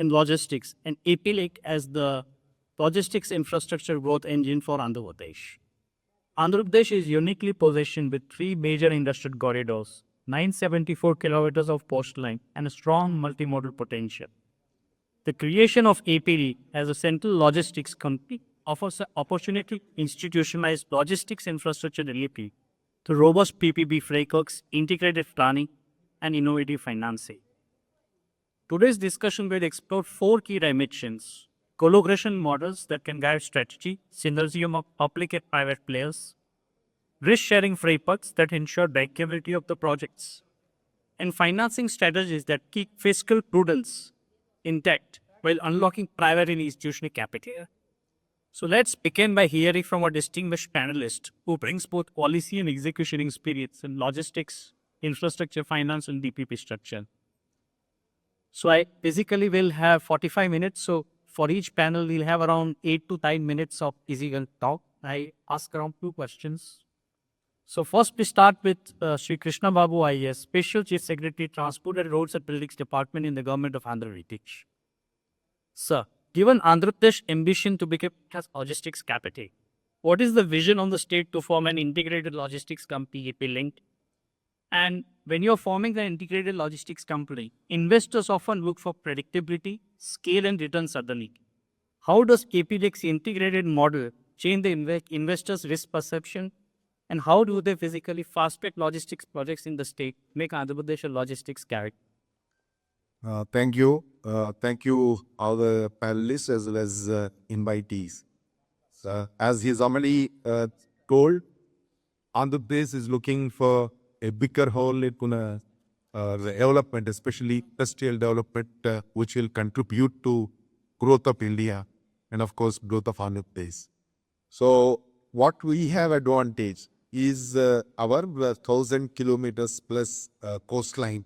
in logistics and AP Link as the logistics infrastructure growth engine for Andhra Pradesh. Andhra Pradesh is uniquely positioned with three major industrial corridors, 974 kilometers of coastline, and a strong multimodal potential. The creation of APD as a central logistics company offers an opportunity to institutionalize logistics infrastructure delivery through robust PPP frameworks, integrated planning, and innovative financing. Today's discussion will explore four key dimensions: collaboration models that can guide strategy, synergy among public and private players, risk-sharing frameworks that ensure bankability of the projects, and financing strategies that keep fiscal prudence intact while unlocking private and institutional capital. So let's begin by hearing from our distinguished panelist who brings both policy and execution experience in logistics, infrastructure, finance, and DPP structure. So I basically will have 45 minutes. So for each panel, we'll have around 8 to 9 minutes of easy talk. I ask around 2 questions. So first we start with Sri Krishna Babu IAS, Special Chief Secretary, Transport and Roads and Buildings Department in the Government of Andhra Pradesh. Sir, given Andhra Pradesh ambition to become a logistics capital, what is the vision of the state to form an integrated logistics company, AP Linked? And when you're forming the integrated logistics company, investors often look for predictability, scale, and returns suddenly. How does APDEX integrated model change the investors' risk perception? And how do they physically fast-track logistics projects in the state, make Andhra Pradesh a logistics capital? Thank you. Thank you all the panelists as well as invitees. As he's already told, Andhra Pradesh is looking for a bigger role in development, especially industrial development, which will contribute to growth of India and of course growth of Andhra Pradesh. So what we have advantage is our 1,000 kilometers plus coastline,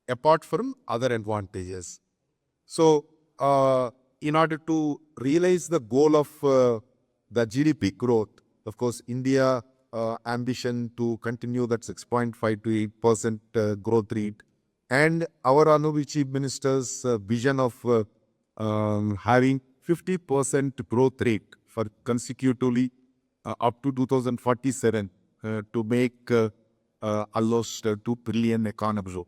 apart from other advantages. So in order to realize the goal of the GDP growth, of course, India ambition to continue that 6.5 to 8% growth rate, and our honorable Chief Minister's vision of having 50% growth rate for consecutively up to 2047 to make almost 2 trillion economy.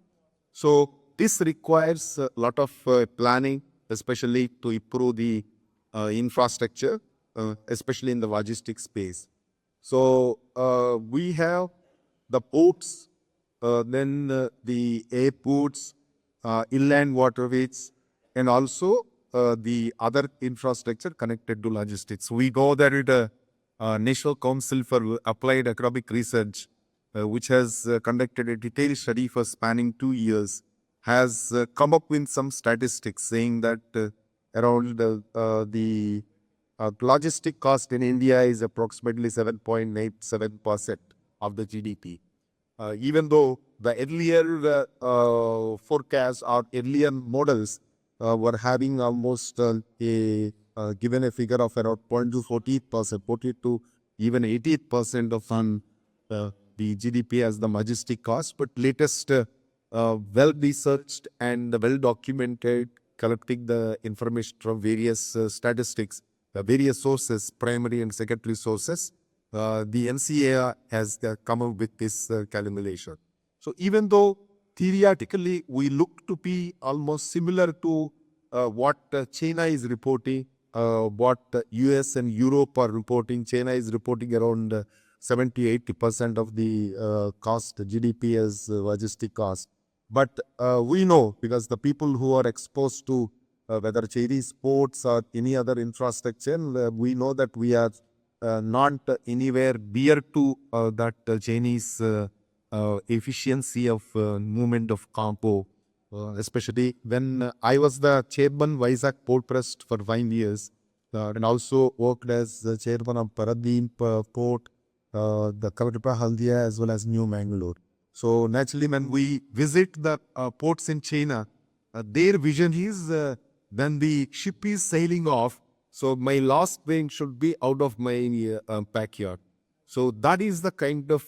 So this requires a lot of planning, especially to improve the infrastructure, especially in the logistics space. So we have the ports, then the airports, inland waterways, and also the other infrastructure connected to logistics. We know that the National Council for Applied Economic Research, which has conducted a detailed study for spanning 2 years, has come up with some statistics saying that around the logistic cost in India is approximately 7.87% of the GDP. Even though the earlier forecasts or earlier models were having almost given a figure of around 0.240%, 40 to even 80% of the GDP as the logistic cost, but latest well-researched and well-documented, collecting the information from various statistics, various sources, primary and secondary sources, the NCA has come up with this calculation. So even though theoretically we look to be almost similar to what China is reporting, what US and Europe are reporting, China is reporting around 70-80% of the cost, GDP as logistic cost. But we know, because the people who are exposed to whether Chinese ports or any other infrastructure, we know that we are not anywhere near to that Chinese efficiency of movement of cargo. Especially when I was the chairman Vizag Port Trust for 5 years, and also worked as the chairman of Paradeep Port, the Kavadapa Haldia as well as New Mangalore. So naturally, when we visit the ports in China, their vision is when the ship is sailing off, so my last wing should be out of my backyard. So that is the kind of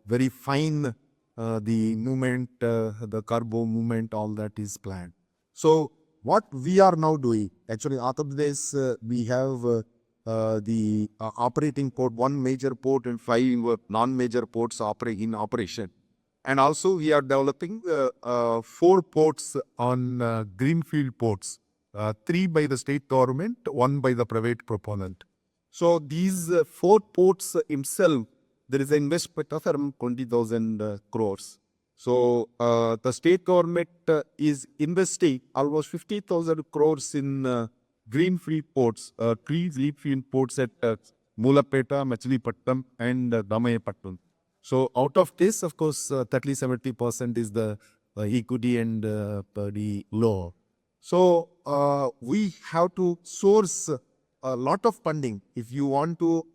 very fine the movement, the cargo movement, all that is planned. So what we are now doing, actually, Andhra Pradesh, we have the operating port, one major port and 5 non-major ports in operation. And also we are developing 4 ports on greenfield ports, 3 by the state government, 1 by the private proponent. So these 4 ports himself, there is an investment of around 20,000 crores. So the state government is investing almost 50,000 crores in greenfield ports, 3 greenfield ports at Mulapeta, Machilipatnam and Damayapatnam. So out of this, of course, 30-70% is the equity and the law. So we have to source a lot of funding if you want to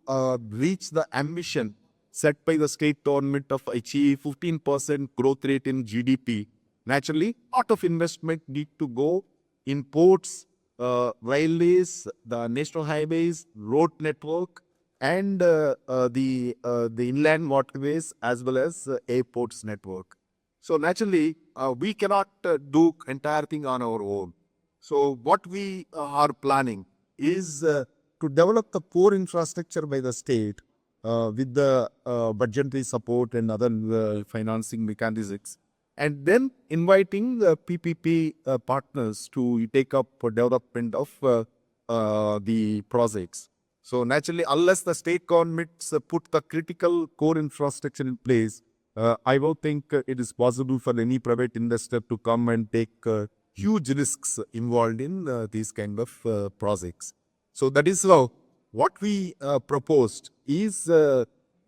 reach the ambition set by the state government of achieve 15% growth rate in GDP. Naturally, a lot of investment need to go in ports, railways, the national highways, road network, and the inland waterways as well as airports network. So naturally, we cannot do entire thing on our own. So what we are planning is to develop the core infrastructure by the state with the budgetary support and other financing mechanisms, and then inviting the PPP partners to take up for development of the projects. So naturally, unless the state governments put the critical core infrastructure in place, I don't think it is possible for any private investor to come and take huge risks involved in these kind of projects. So that is how what we proposed is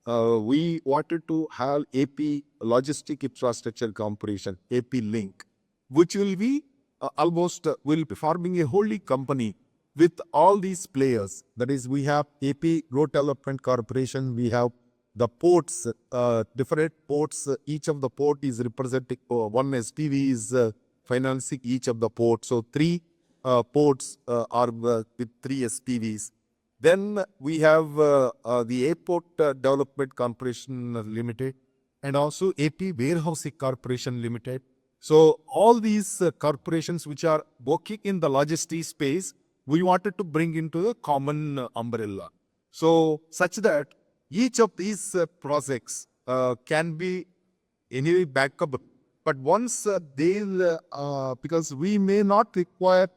we wanted to have AP Logistic Infrastructure Corporation, AP Link, which will be will be forming a wholly company with all these players. That is, we have AP Road Development Corporation, we have the ports, different ports, each of the port is representing, one SPV is financing each of the ports. So 3 ports are with 3 SPVs. Then we have the Airport Development Corporation Limited and also AP Warehousing Corporation Limited. So all these corporations which are working in the logistics space, we wanted to bring into the common umbrella. So such that each of these projects can be anyway backable. But once because we may not require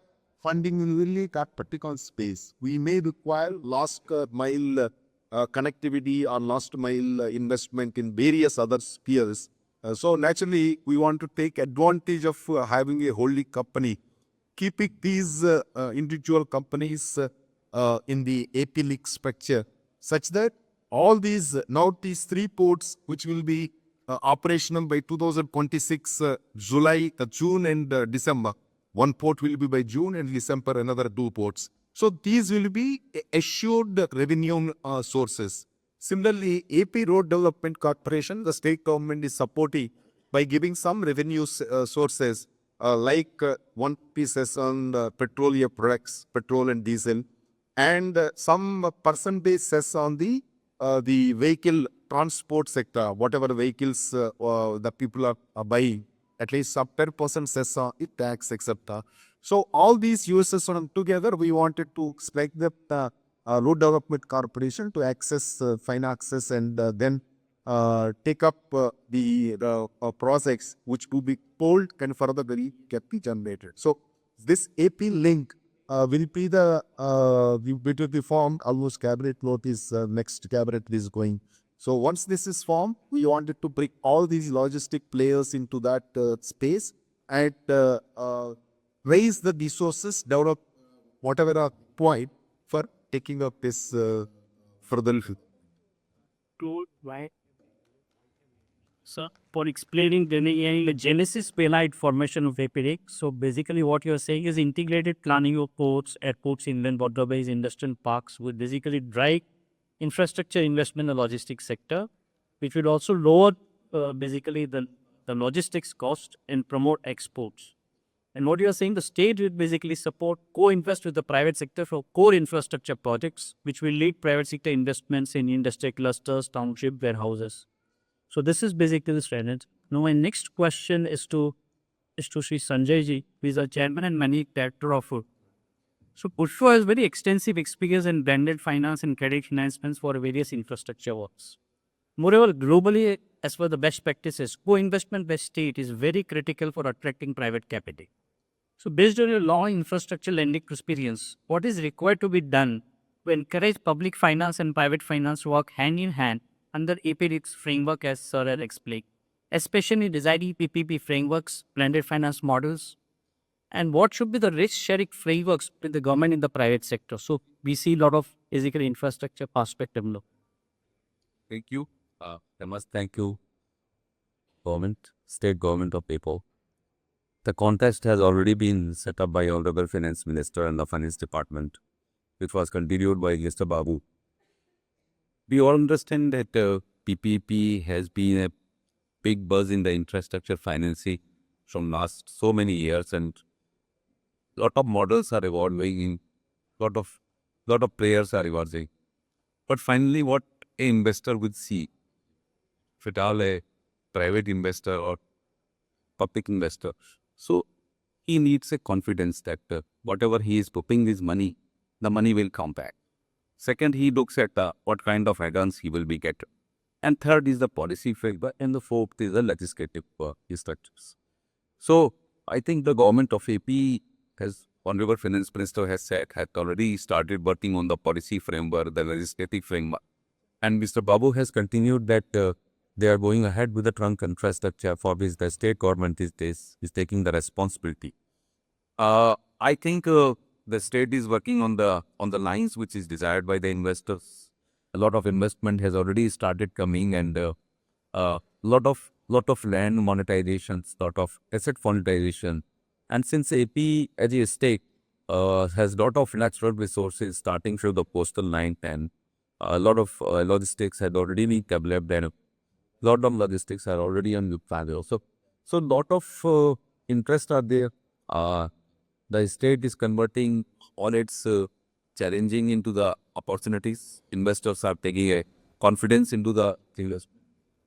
funding in really that particular space. We may require last mile connectivity or last mile investment in various other spheres. So naturally, we want to take advantage of having a holding company, keeping these individual companies in the AP Link structure, such that all these, now these 3 ports, which will be operational by 2026, June and December. 1 port will be by June and December, another 2 ports. So these will be assured revenue sources. Similarly, AP Road Development Corporation, the state government is supporting by giving some revenue sources like 1 piece on petroleum products, petrol and diesel, and some percentage cess on the vehicle transport sector, whatever vehicles the people are buying. At least some 10% cess on it, tax, etc. So all these uses together, we wanted to select the Road Development Corporation to access finance and then take up the projects which will be pulled can further get be generated. So this AP Link will be will be formed. Almost cabinet note is next cabinet is going. So once this is formed, we wanted to bring all these logistic players into that space and raise the resources, develop whatever are required for taking up this further. Sir, for explaining the genesis behind formation of AP Link. So basically what you are saying is integrated planning of ports, airports, inland waterways, industrial parks would basically drive infrastructure investment in the logistics sector, which would also lower basically the logistics cost and promote exports. And what you are saying, the state will basically support, co-invest with the private sector for core infrastructure projects, which will lead private sector investments in industrial clusters, township, warehouses. So this is basically the strategy. Now my next question is to is to Sri Sanjay ji, who is the chairman and managing director of HUDCO. So Pushpa has very extensive experience in blended finance and credit financements for various infrastructure works. Moreover, globally, as per the best practices, co-investment by state is very critical for attracting private capital. So based on your long infrastructure lending experience, what is required to be done to encourage public finance and private finance work hand in hand under APLIC's framework as Sir had explained, especially designing PPP frameworks, blended finance models, and what should be the risk sharing frameworks with the government in the private sector? So we see a lot of physical infrastructure perspective. Thank you. I must thank you, government, state government of Nepal. The contest has already been set up by Honorable Finance Minister and the Finance Department, which was continued by Mr. Babu. We all understand that PPP has been a big buzz in the infrastructure financing from last so many years, and lot of models are evolving, in lot of players are emerging. But finally, what an investor would see, if at all a private investor or public investor, so he needs a confidence that whatever he is putting his money, the money will come back. Second, he looks at what kind of add-ons he will be getting. And third is the policy framework, and the fourth is the legislative structures. So I think the government of AP, as Honorable Finance Minister has said, had already started working on the policy framework, the legislative framework. And Mr. Babu has continued that they are going ahead with the trunk infrastructure for which the state government is taking the responsibility. I think the state is working on the lines which is desired by the investors. A lot of investment has already started coming, and lot of land monetizations, lot of asset monetization. And since AP as a state has lot of natural resources starting from the coastal line, and a lot of logistics had already been developed, and a lot of logistics are already on the plan. So lot of interest are there. The state is converting all its challenging into the opportunities. Investors are taking a confidence into the investment.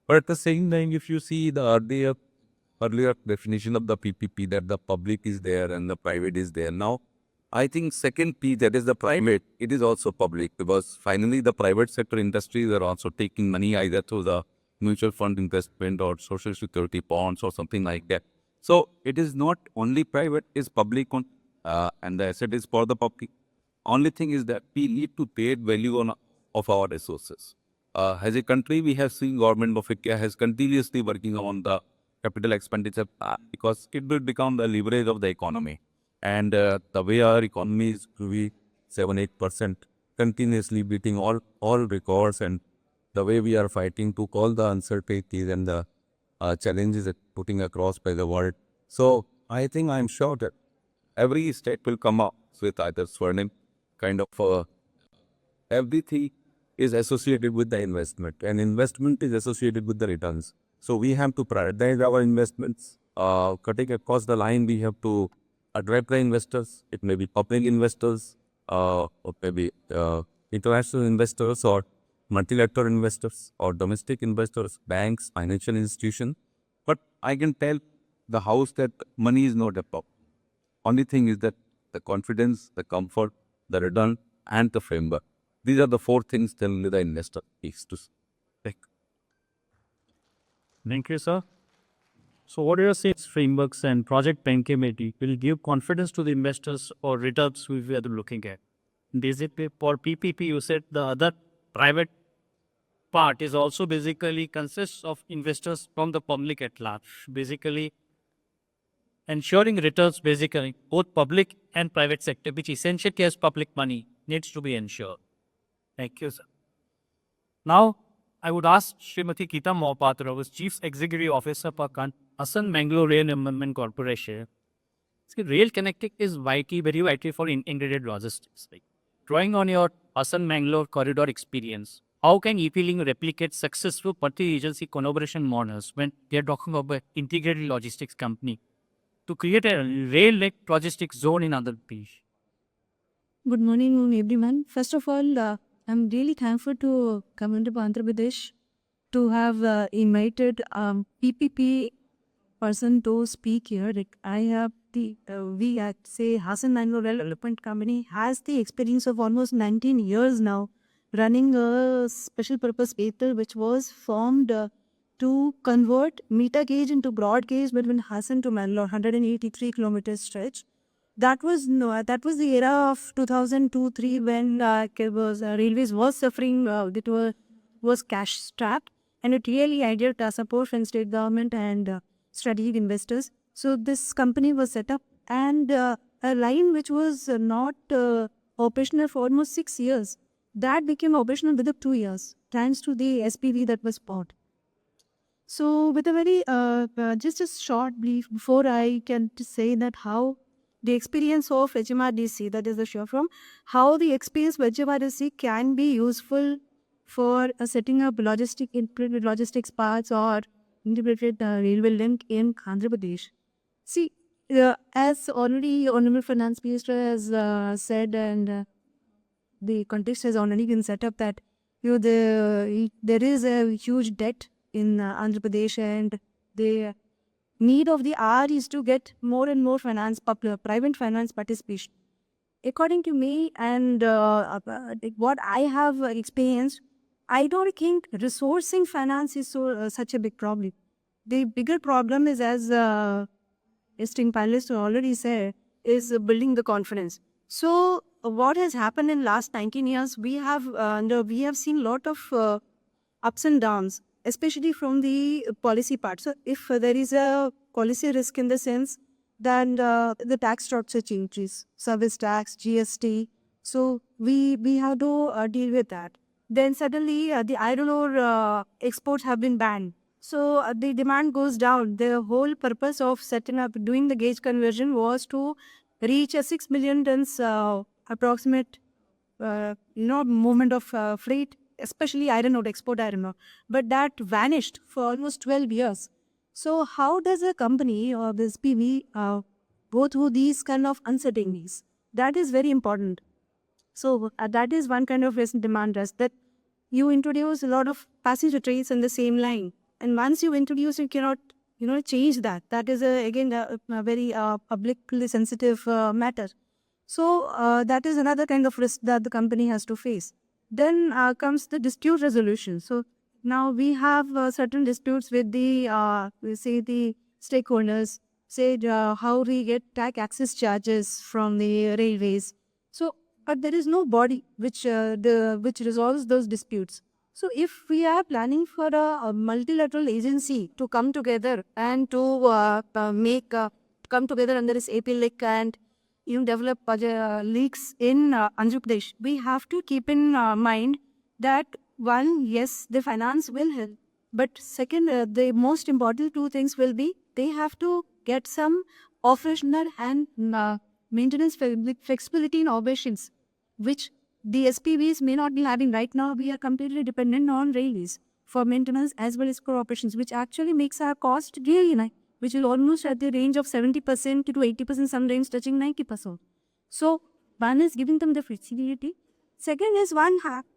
But at the same time, if you see the earlier definition of the PPP, that the public is there and the private is there. Now, I think second P, that is the private, it is also public, because finally the private sector industries are also taking money either through the mutual fund investment or social security bonds or something like that. So it is not only private, it's public and the asset is for the public. Only thing is that we need to pay value of our resources. As a country, we have seen government of India has continuously working on the capital expenditure because it will become the leverage of the economy. And the way our economy is growing 7-8%, continuously beating all records, and the way we are fighting to call the uncertainties and the challenges that putting across by the world. So I think I'm sure that every state will come up with either Swarnim kind of everything is associated with the investment, and investment is associated with the returns. So we have to prioritize our investments. Cutting across the line, we have to attract the investors. It may be public investors, or maybe international investors, or multilateral investors, or domestic investors, banks, financial institutions. But I can tell the house that money is not a problem. Only thing is that the confidence, the comfort, the return, and the framework. These are the four things that the investor needs to take. Thank you, sir. So what do you say frameworks and project bank committee will give confidence to the investors or returns we are looking at? Basically, for PPP, you said the other private part is also basically consists of investors from the public at large. Basically, ensuring returns basically both public and private sector, which essentially has public money, needs to be ensured. Thank you, sir. Now, I would ask Srimati Geeta Mohapatra, who is Chief Executive Officer for Hassan Mangalore Rail Development Corporation. Rail connecting is very vital for integrated logistics. Drawing on your Hassan Mangalore corridor experience, how can EP-Link replicate successful multi-agency collaboration models when they are talking about integrated logistics company to create a rail-led logistics zone in Andhra Pradesh? Good morning, everyone. First of all, I'm really thankful to Government of Andhra Pradesh to have invited PPP person to speak here. Like I have we at say Hassan Mangalore Development Company has the experience of almost 19 years now running a special purpose vehicle which was formed to convert meter gauge into broad gauge between Hassan to Mangalore, 183 kilometers stretch. That was the era of 2002-3 when railways was suffering. Was cash strapped, and it really needed support from state government and strategic investors. So this company was set up, and a line which was not operational for almost 6 years, that became operational within 2 years, thanks to the SPV that was bought. So with a very just a short brief before I can say that how the experience of HMRDC, that is the show from, how the experience of HMRDC can be useful for setting up integrated logistics parts or integrated railway link in Andhra Pradesh. See, as already Honorable Finance Minister has said, and the context has already been set up that there is a huge debt in Andhra Pradesh, and the need of the hour is to get more and more private finance participation. According to me and what I have experienced, I don't think resourcing finance is such a big problem. The bigger problem is, as esteemed panelists already said, is building the confidence. So what has happened in last 19 years, we have seen a lot of ups and downs, especially from the policy part. So if there is a policy risk in the sense, then the tax structure changes, service tax, GST. So we have to deal with that. Then suddenly the iron ore exports have been banned. So the demand goes down. The whole purpose of setting up, doing the gauge conversion was to reach a 6 million tons approximate movement of freight, especially iron ore, export iron ore. But that vanished for almost 12 years. So how does a company or this PV go through these kind of uncertainties? That is very important. So that is one kind of recent demand risk, that you introduce a lot of passenger trains in the same line. And once you introduce, you cannot change that. That is again a very publicly sensitive matter. So that is another kind of risk that the company has to face. Then comes the dispute resolution. So now we have certain disputes with the the stakeholders, say how we get tax access charges from the railways. So but there is no body which resolves those disputes. So if we are planning for a multilateral agency to come together and to come together under this AP link and develop leaks in Andhra Pradesh, we have to keep in mind that one, yes, the finance will help, but second, the most important two things will be they have to get some operational and maintenance flexibility in operations, which the SPVs may not be having right now. We are completely dependent on railways for maintenance as well as core operations, which actually makes our cost really high, which is almost at the range of 70% to 80%, some range touching 90%. So one is giving them the flexibility. Second is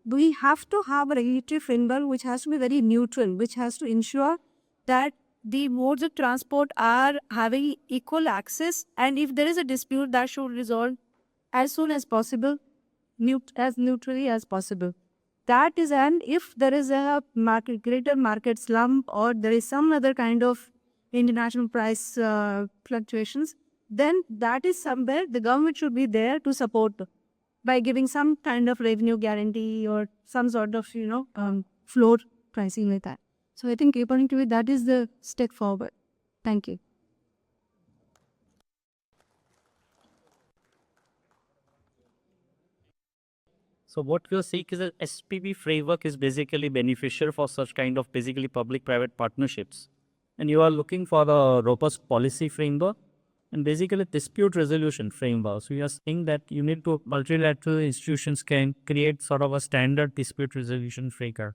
we have to have a regulatory framework which has to be very neutral, which has to ensure that the modes of transport are having equal access, and if there is a dispute, that should resolve as soon as possible, as neutrally as possible. That is, and if there is a greater market slump or there is some other kind of international price fluctuations, then that is somewhere the government should be there to support by giving some kind of revenue guarantee or some sort of floor pricing like that. So I think according to it, that is the step forward. Thank you. So what we are seeing is that SPV framework is basically beneficial for such kind of basically public-private partnerships. And you are looking for a robust policy framework and basically dispute resolution framework. So you are saying that you need to multilateral institutions can create sort of a standard dispute resolution framework.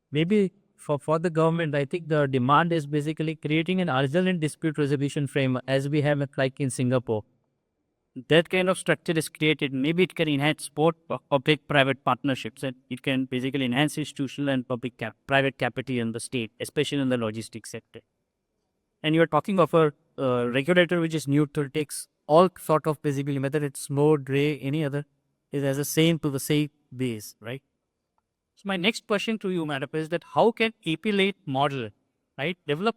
Maybe for the government, I think the demand is basically creating an urgent dispute resolution framework as we have it like in Singapore. That kind of structure is created. Maybe it can enhance both public-private partnerships, and it can basically enhance institutional and private capital in the state, especially in the logistics sector. and you're talking of a regulator which is neutral, takes all sort of basically, whether it's mode, gray, any other, it has the same to the same base, right? So my next question to you, madam, is that how can AP-late model, right, develop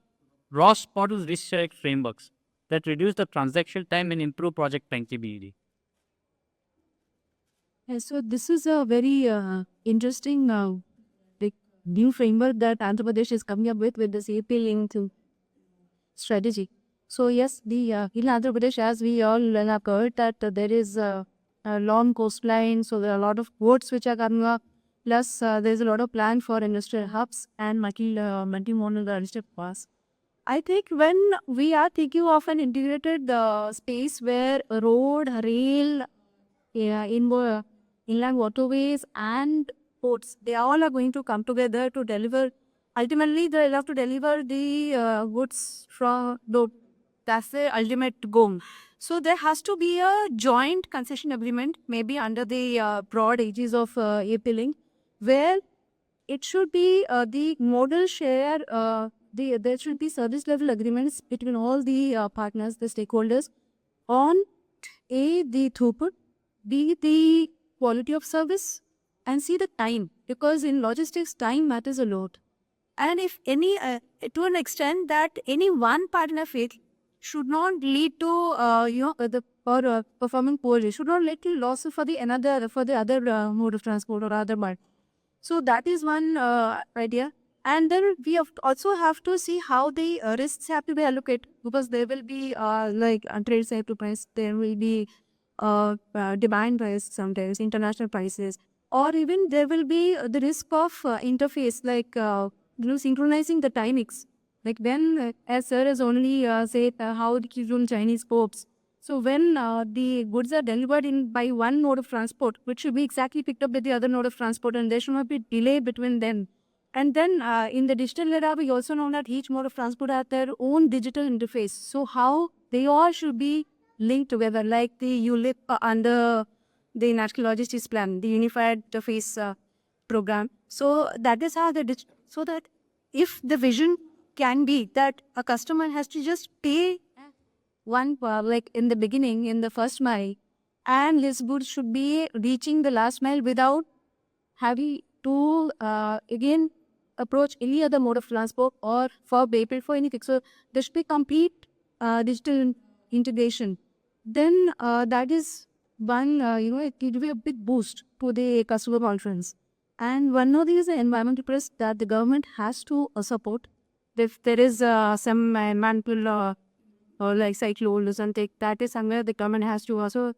ROS model risk sharing frameworks that reduce the transaction time and improve project bankability? So this is a very interesting like new framework that Andhra Pradesh is coming up with this AP linked strategy. So yes, the in Andhra Pradesh, as we all have heard, that there is a long coastline, so there are a lot of ports which are coming up. Plus, there's a lot of plan for industrial hubs and multimodal logistic paths. I think when we are thinking of an integrated space where road, rail, inland waterways and ports, they all are going to come together to deliver. Ultimately, they'll have to deliver the goods from the, that's the ultimate goal. So there has to be a joint concession agreement, maybe under the broad aegis of AP Link, where it should be the modal share, there should be service level agreements between all the partners, the stakeholders, on A, the throughput, B, the quality of service, and C, the time. Because in logistics, time matters a lot. And if any, to an extent that any one partner fail should not lead to, performing poorly, should not lead to loss for the other mode of transport or other mode. So that is one idea. And then we also have to see how the risks have to be allocated, because there will be like trade side to price, there will be demand price sometimes, international prices, or even there will be the risk of interface, like synchronizing the timings. Like when, as sir has only said, how the 𝐬𝐮𝐬𝐿 Chinese scopes. So when the goods are delivered in by one mode of transport, which should be exactly picked up by the other mode of transport, and there should not be delay between them. And then in the digital era, we also know that each mode of transport has their own digital interface. So how they all should be linked together, like the ULIP under the National Logistics Plan, the Unified Interface program. So that is how so that if the vision can be that a customer has to just pay one, like in the beginning, in the first mile, and his goods should be reaching the last mile without having to again approach any other mode of transport or for pay for anything. So there should be complete digital integration. Then that is one, it will be a big boost to the customer conference. And one of these environmental press that the government has to support. If there is some environmental or like cyclone or something, that is somewhere the government has to also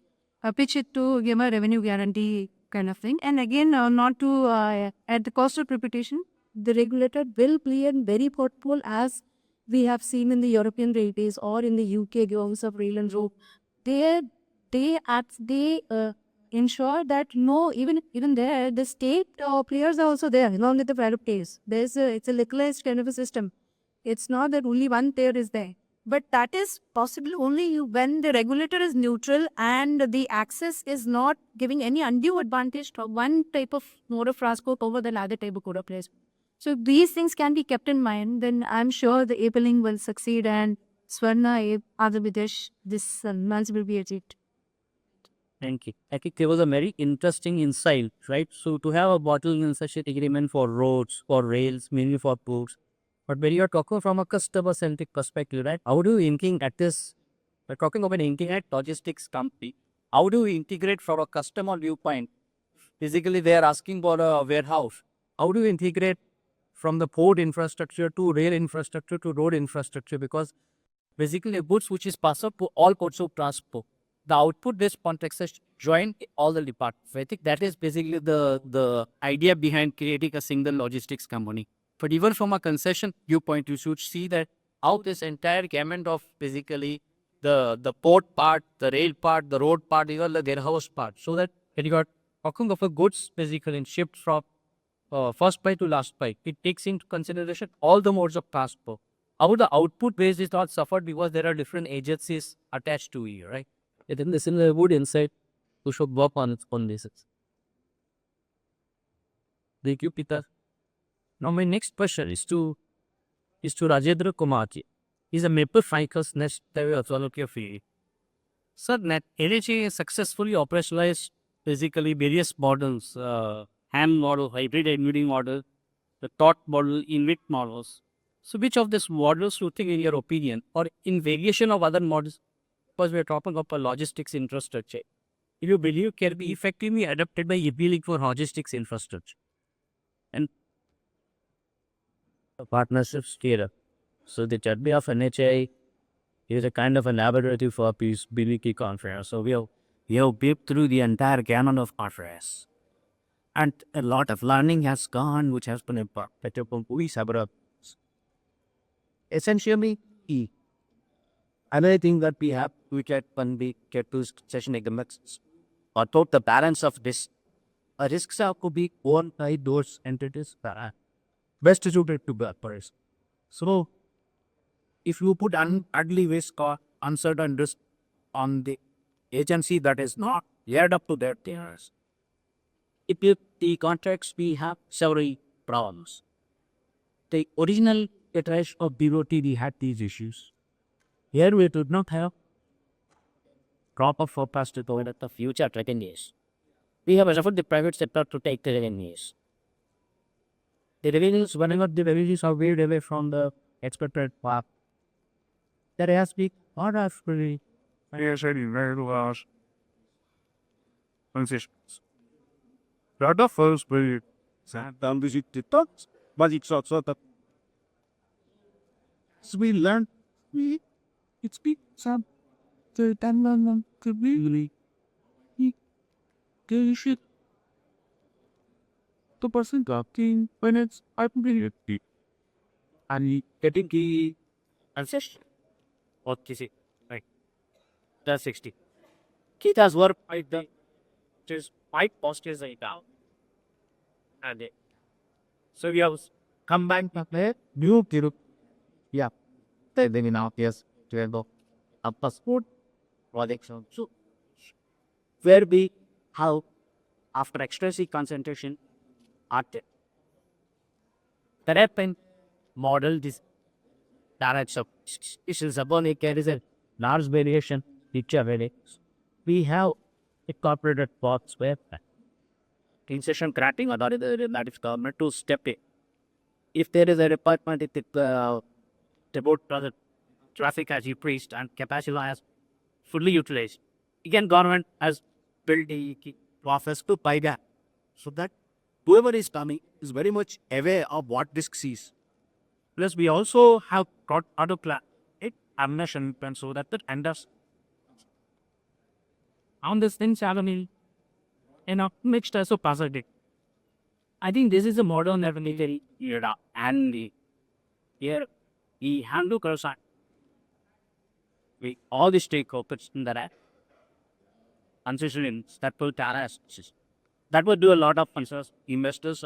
pitch it to give a revenue guarantee kind of thing. And again, not to at the cost of reputation, the regulator will play a very important role, as we have seen in the European railways or in the UK governments of rail and road. They ensure that no, even there, the state players are also there along with the private players. It's a localized kind of a system. It's not that only one player is there. But that is possible only when the regulator is neutral and the access is not giving any undue advantage to one type of mode of transport over the other type of mode of transport. So if these things can be kept in mind, then I'm sure the AP Link will succeed, and Swarna, Andhra Pradesh, this months will be achieved. Thank you. I think there was a very interesting insight, right? So to have a bottle concession agreement for roads, for rails, mainly for ports, but when you're talking from a customer-centric perspective, right? How do you integrate this? We're talking of an integrated logistics company. How do you integrate from a customer viewpoint? Basically, they are asking for a warehouse. How do you integrate from the port infrastructure to rail infrastructure to road infrastructure? Because basically, goods which is passed up to all modes of transport, the output-based context is join all the departments. I think that is basically the idea behind creating a single logistics company. But even from a concession viewpoint, you should see that how this entire gamut of basically the port part, the rail part, the road part, even the warehouse part, so that when you are talking of a goods basically shipped from first mile to last mile, it takes into consideration all the modes of transport. How the output base is not suffered because there are different agencies attached to it, right? I think this is a good insight to should work on its own basis. Thank you, Peter. Now my next question is to Rajendra Kumarji. is a maple ficus nest 𝐊𝐫𝐢𝐬𝐡. Sir, LHA has successfully operationalized basically various models, ham model, hybrid embedding model, the thought model, INVIT models. So which of these models you think in your opinion or in variation of other models, because we are talking about logistics infrastructure, you believe can be effectively adapted by appealing for logistics infrastructure? And partnerships here. So the journey of NHI is a kind of a laboratory for peaceability conference. So we have been through the entire gamut of conference. And a lot of learning has gone, which has been impacted upon police abroad. Essentially, another thing that we have to get when we get to session economics, or thought the balance of this, risks could be owned by those entities that are best suited to that person. So, if you put ugly risk or uncertain risk on the agency that is not geared up to their things, if the contracts we have several problems. The original iteration of BOT we had these issues. Here we did not have proper forecast to go at the future 13 years. We have referred the private sector to take the revenues. The revenues, whenever the revenues are veered away from the expected path, there has been not actually very large concessions. Not the first period. Down visit the thoughts, but it's also that. So we learned it's been some the time to really you should 2% talking when it's ability and getting the ancestor. What is it? Right. That's 60. Kit has worked by the just 5 posters right now. And so we have come back to the new Tiru. Yeah. Then in our yes, to go a passport project. So where we have after extrinsic concentration at the rapid model this direction is upon it carries a large variation picture very we have incorporated box where insertion granting authority that is government to step in. If there is a department it about the traffic as increased and capacity has fully utilized. Again, government has built the process to buy that so that whoever is coming is very much aware of what risk is. Plus, we also have got auto plan it ammunition and so that the enders on this thing happening mixed as a positive. I think this is a modern military era and here we have to cross we all the stakeholders in that constituents that will that would do a lot of investors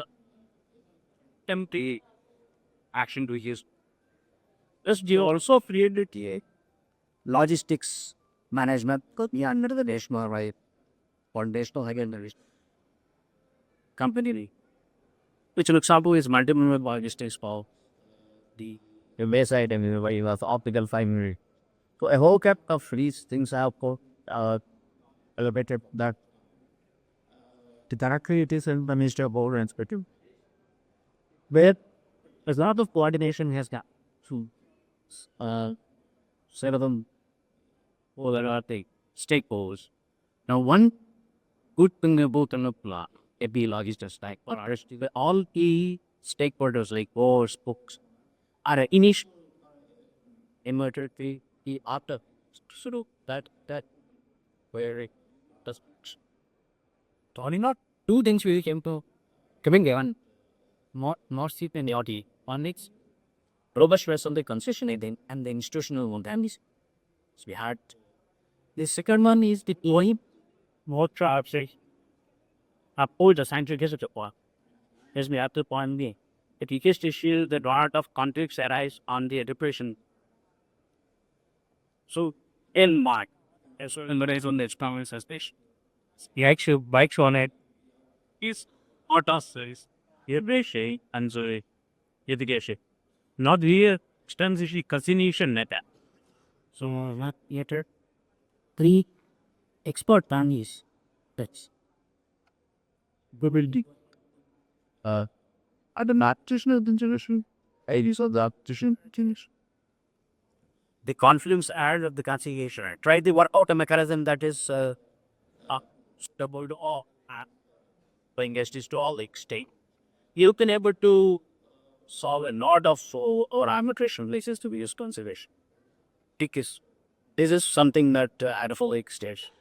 attempt the action to use. Plus, you also created a logistics management could be under the national right foundational company, which looks up is multimodal logistics for the wayside and was optical fiber. So a whole cap of these things have elevated that the directory it is in the Ministry of Border Inspector, where a lot of coordination has got to set of them all the stakeholders. Now, one good thing about an AP logistics like all key stakeholders like boards, books are initial emergency after so that where it does only not two things we came to coming given more seat and the one is robust rest on the concession and the institutional one and this we had the second one is the point more tribes uphold the scientific history of as we have to point the biggest issue the lot of conflicts arise on the depression. So in March, as well in the days on the experiments as this, the actual bikes on it is not us, is 𝐊𝐵𝐸𝐴 and 𝐒𝐚𝐬𝐴. Not here extensively consignation net. So not yet 3 export panels. That's Building. And the artificial intelligence. Areas of the artificial intelligence. The confluence add of the conjugation. Try to work out a mechanism that is suitable to all. Engaged is to all extent. You can able to solve a lot of or arbitration places to be used conservation. Because this is something that at a full extent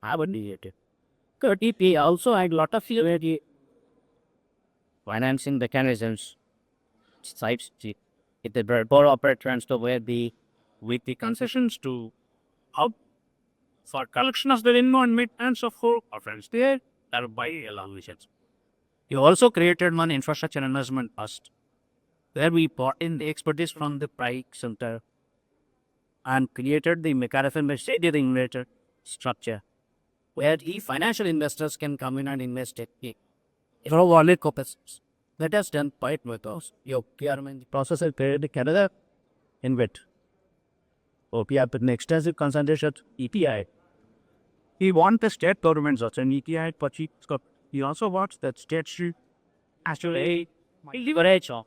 I would need it. TP also had lot of the financing mechanisms sites if the board operators to where the With the concessions to help for collection of the inbound maintenance of whole offense there are by allocations. You also created one infrastructure investment trust where we brought in the expertise from the private center and created the mechanism by the regulator structure where the financial investors can come in and invest it. If our wallet corpus that has done quite with us, your procurement process is created in Canada in wit. We have an extensive concentration at EPI. He wants the state governments also an EPI, but he also wants that state should actually leverage on.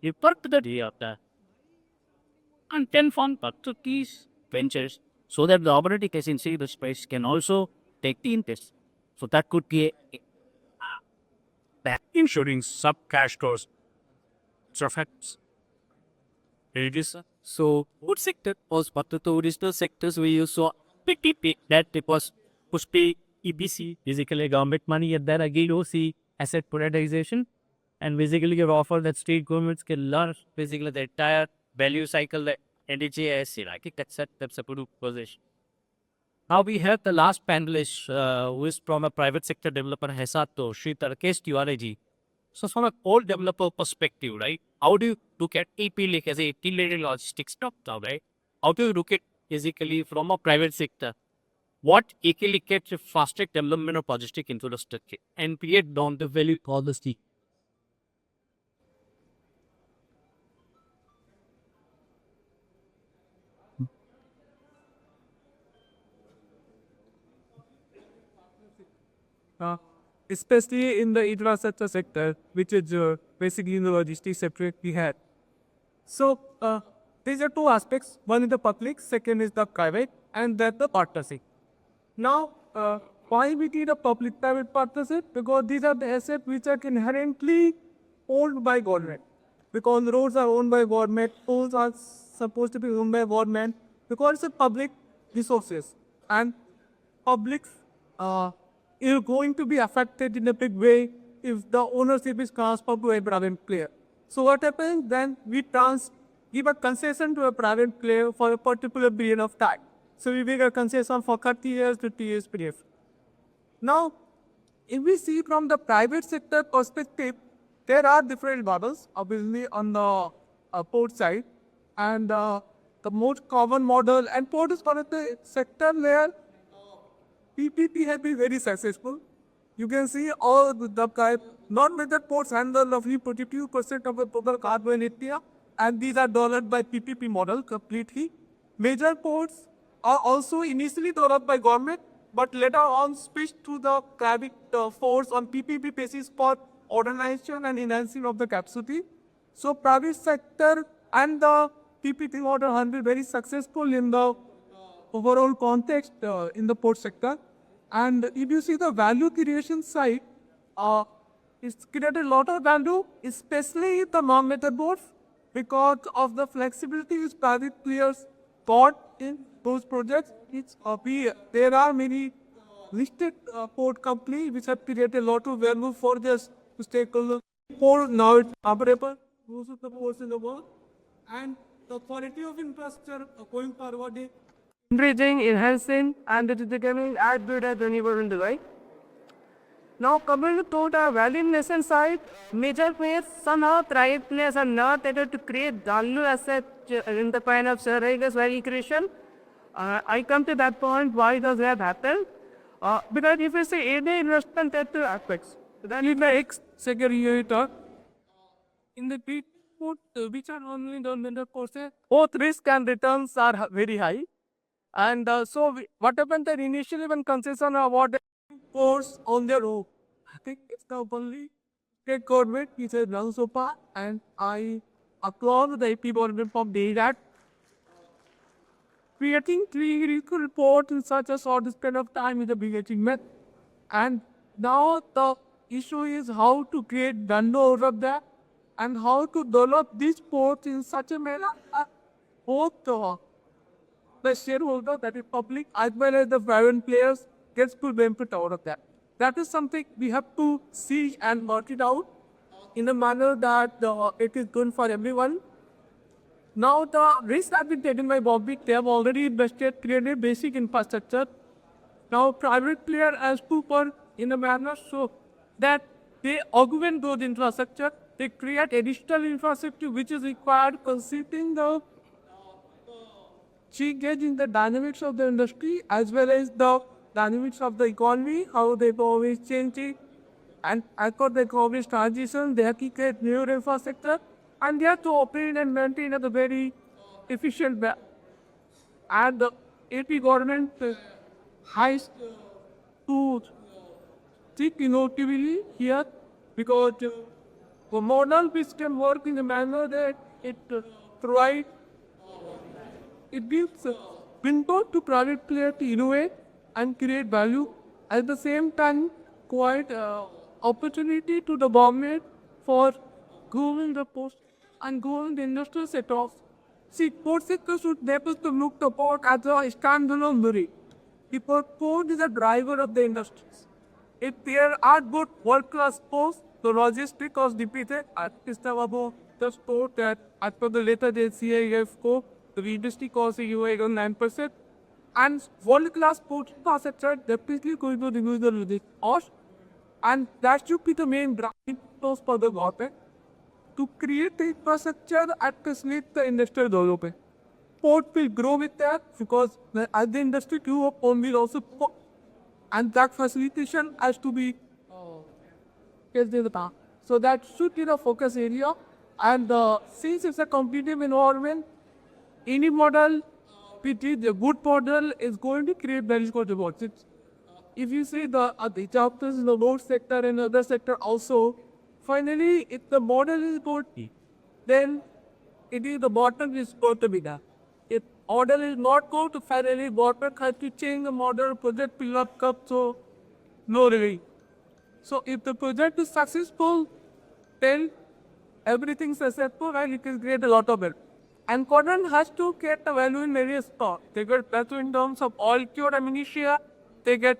You put the day of that and then fund to these ventures so that the operating agency the space can also take the interest. So that could be that ensuring sub cash costs. So, what sector was part of the original sectors we used saw PPP that it was Pushpi EPC, basically government money, and then again you see asset privatization, and basically you offer that state governments can learn basically the entire value cycle that NDJSC. I think that's a good position. Now we have the last panelist who is from a private sector developer, Essar, Shri Tarkesh Tiwari. So from a core developer perspective, right, how do you look at AP as a integrated logistics stock now, right? How do you look at basically from a private sector? What equally gets a fast track development of logistic infrastructure and create down the value policy? Especially in the infrastructure sector, which is basically in the logistics sector we had. So, these are two aspects. One is the public, second is the private, and then the partnership. Now, why we need a public-private partnership? Because these are the assets which are inherently owned by government. Because roads are owned by government, tolls are supposed to be owned by government, because it's a public resources. And publics is going to be affected in a big way if the ownership is transferred to a private player. So what happens then? We give a concession to a private player for a particular period of time. So we make a concession for 30 years, 50 years period. Now, if we see from the private sector perspective, there are different models, obviously on the port side. And the most common model, and port is one of the sector where PPP has been very successful. You can see all the non-major ports handle roughly 42% of the total cargo in India, and these are developed by PPP model completely. Major ports are also initially developed by government, but later on switched to the private force on PPP basis for organization and enhancing of the capacity. So private sector and the PPP model have been very successful in the overall context in the port sector. And if you see the value creation side, it's created a lot of value, especially the non-major ports, because of the flexibility which private players got in those projects. There are many listed port companies which have created a lot of value for their stakeholders. Port now it's operable, most of the ports in the world, and the quality of infrastructure going forward is increasing, enhancing, and it is becoming as good as anywhere in the world. Now coming to the valuation side, major players, somehow private players are not able to create value asset in the kind of shareholders value creation. I come to that point, why does that happen? Because if you say any investment, there are two aspects. Then in the X sector, in the port which are only done in the courses, both risk and returns are very high. And what happened that initially when concession are awarded ports on their own, I think it's the only state government which has done so far, and I applaud the AP government for doing that. Creating three critical reports in such a short span of time is a big achievement. And now the issue is how to create value out of that and how to develop these ports in such a manner that both the shareholder, that is public, as well as the private players, gets full benefit out of that. That is something we have to see and work it out in a manner that it is good for everyone. Now the risk has been taken by public. They have already invested, created basic infrastructure. Now private player has to work in a manner so that they augment those infrastructure. They create additional infrastructure which is required considering the change in the dynamics of the industry as well as the dynamics of the economy, how the economy is changing. And as per the economic transition, they have to create new infrastructure and they have to operate and maintain at a very efficient way. And the AP government has to think innovatively here because the model which can work in a manner that it provides, it gives window to private player to innovate and create value. At the same time, quite opportunity to the government for growing the post and growing the industrial sectors. See, port sector should never to look the port as a standalone body. The port is a driver of the industries. If there are good world-class ports, the logistics was depleted at Islamabad, the port that as per the later the CIFCO, the industry cost is 9%. And world-class port infrastructure definitely going to reduce the logistics cost. And that should be the main driving force for the government to create the infrastructure and facilitate the industrial development. Port will grow with that because as the industry grew up, port will also grow. And that facilitation has to be so that should be the focus area. And since it's a competitive environment, any model which is a good model is going to create value for deposits. If you see the chapters in the road sector and other sector also, finally, if the model is good, then it is the bottom is going to be done. If model is not good, finally government has to change the model, project will not come, so no really. So if the project is successful, then everything is successful and it will create a lot of value. And government has to get the value in various parts. They get value in terms of oil cure amnesia, they get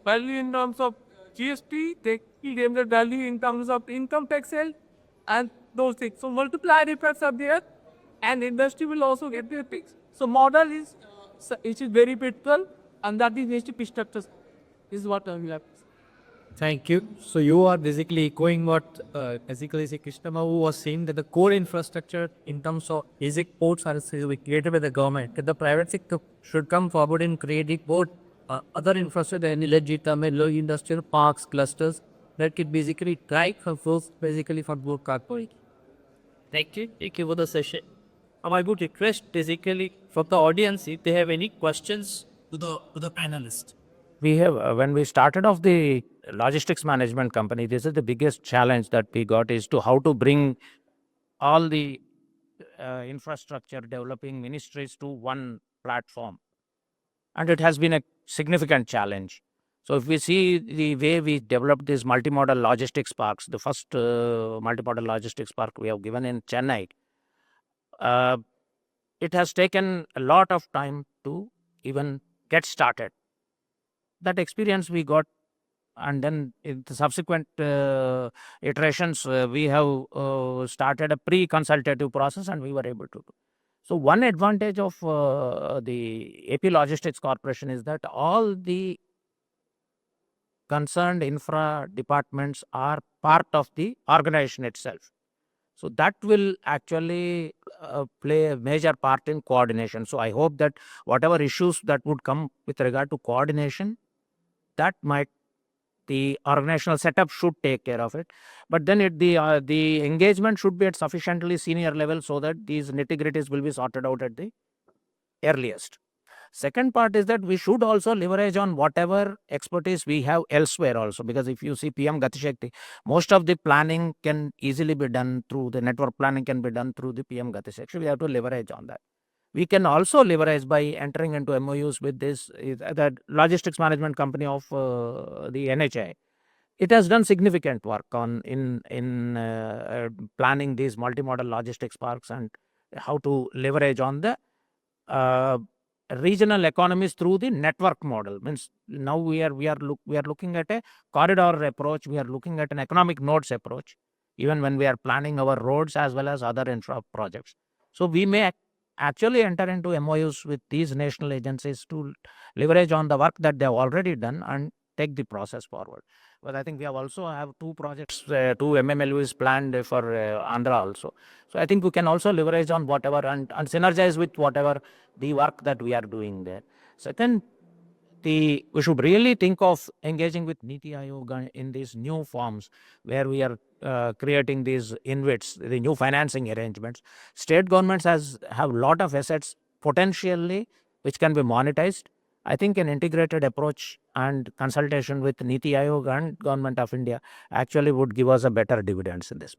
value in terms of GST, they get the value in terms of income tax sale, and those things. So multiplier effects are there, and industry will also get their things. So model is it is very critical, and that is needs to be structured. Is what I will have. Thank you. So you are basically echoing what basically 𝐒𝐲𝐬𝐬 was saying, that the core infrastructure in terms of basic ports are created by the government. That the private sector should come forward in creating both other infrastructure and illegitimate low industrial parks, clusters that could basically drive for both basically for both corporate. Thank you. Thank you for the session. I would request basically from the audience if they have any questions to the panelists. We have, when we started off the logistics management company, this is the biggest challenge that we got is to how to bring all the infrastructure developing ministries to one platform. And it has been a significant challenge. So if we see the way we developed these multimodal logistics parks, the first multimodal logistics park we have given in Chennai, it has taken a lot of time to even get started. That experience we got, and then in the subsequent iterations, we have started a pre-consultative process and we were able to do. So one advantage of the AP Logistics Corporation is that all the concerned infra departments are part of the organization itself. So that will actually play a major part in coordination. So I hope that whatever issues that would come with regard to coordination, that might the organizational setup should take care of it. But then the engagement should be at sufficiently senior level so that these nitty-gritties will be sorted out at the earliest. Second part is that we should also leverage on whatever expertise we have elsewhere also, because if you see PM Gati Shakti, most of the planning can easily be done through the network planning can be done through the PM Gati Shakti. We have to leverage on that. We can also leverage by entering into MOUs with the logistics management company of the NHI. It has done significant work in planning these multimodal logistics parks and how to leverage on the regional economies through the network model. Means now we are looking at a corridor approach. We are looking at an economic nodes approach, even when we are planning our roads as well as other infra projects. So we may actually enter into MOUs with these national agencies to leverage on the work that they have already done and take the process forward. But I think we also have two projects, two MMLUs planned for Andhra also. So I think we can also leverage on whatever and synergize with whatever the work that we are doing there. Second, we should really think of engaging with NITI Aayog in these new forms where we are creating these InvITs, the new financing arrangements. State governments have a lot of assets potentially which can be monetized. I think an integrated approach and consultation with NITI Aayog and Government of India actually would give us a better dividends in this.